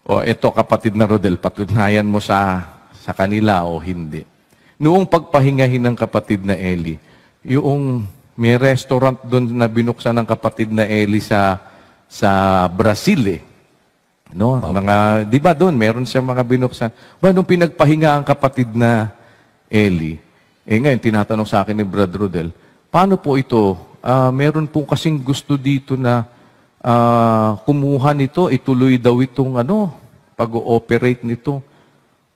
O eto kapatid na Rodel, patunayan mo sa kanila o hindi. Noong pagpahingahin ng kapatid na Eli, yung may restaurant doon na binuksan ng kapatid na Eli sa Brazil eh. No? Mga, di ba doon, meron siya mga binuksan. Ba, nung pinagpahinga ang kapatid na Eli, ngayon tinatanong sa akin ni Brad Rodel, paano po ito? Meron po kasing gusto dito na kumuha nito, ituloy daw itong pag-ooperate nito.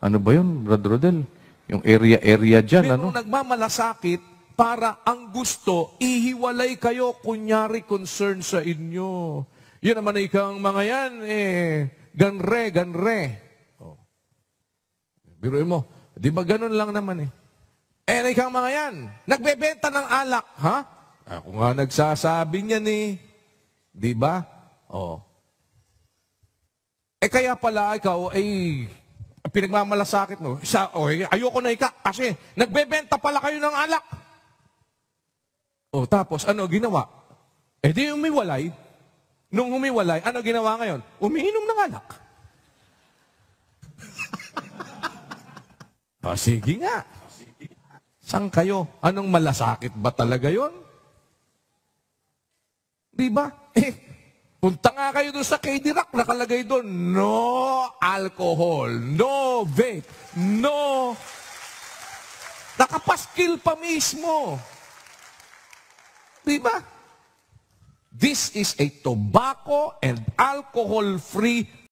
Ano ba yun, Brad Rodel? Yung area dyan, Pero nagmamalasakit para ang gusto, ihiwalay kayo, kunyari concern sa inyo. Yun naman ikang mga yan, ganre. Oh. Biruin mo, di ba ganun lang naman ikang mga yan, nagbebenta ng alak, ha? Ako nga nagsasabi niyan di ba? Oh. Kaya pala ikaw pinagmamalasakit mo. Ayoko na kasi nagbebenta pala kayo ng alak. Tapos ano ginawa? Di umiwalay. Nung umiwalay, ano ginawa ngayon? Umiinom ng alak. Sige nga. Saan kayo? Anong malasakit ba talaga yon? Di ba? Punta nga kayo doon sa KD Rock, nakalagay doon, no alcohol, no vape, no... Nakapaskil pa mismo. Di ba? This is a tobacco and alcohol-free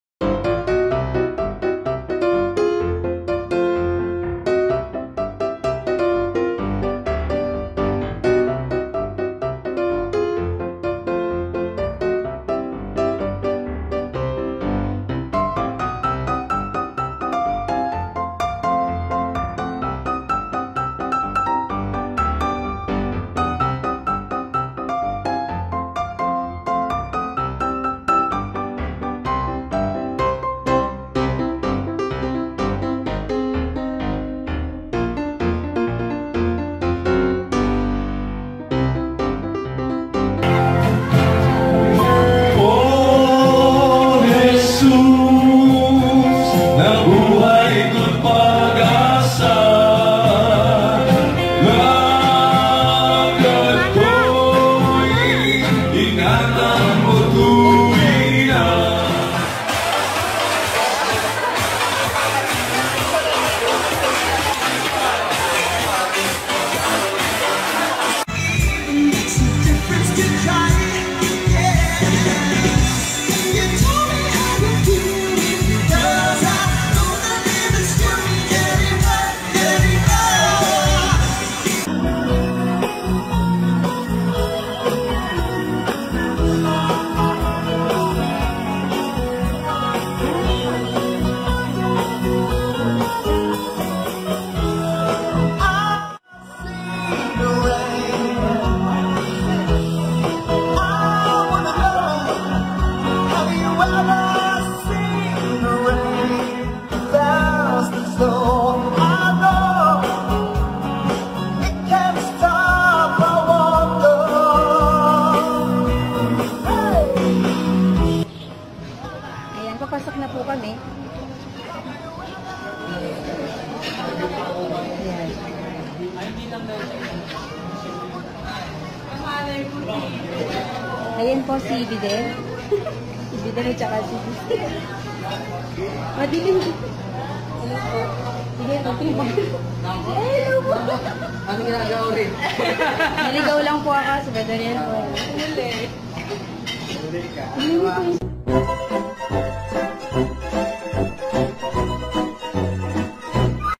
papasok na po kami. Ayan po si Bidel. Si Bidel at saka si Bidel. Madilim. Sige, okay ba? Hello po. Ano ginagawa rin? Naligaw lang po ako sa Badarian po. Huli ka. Huli po.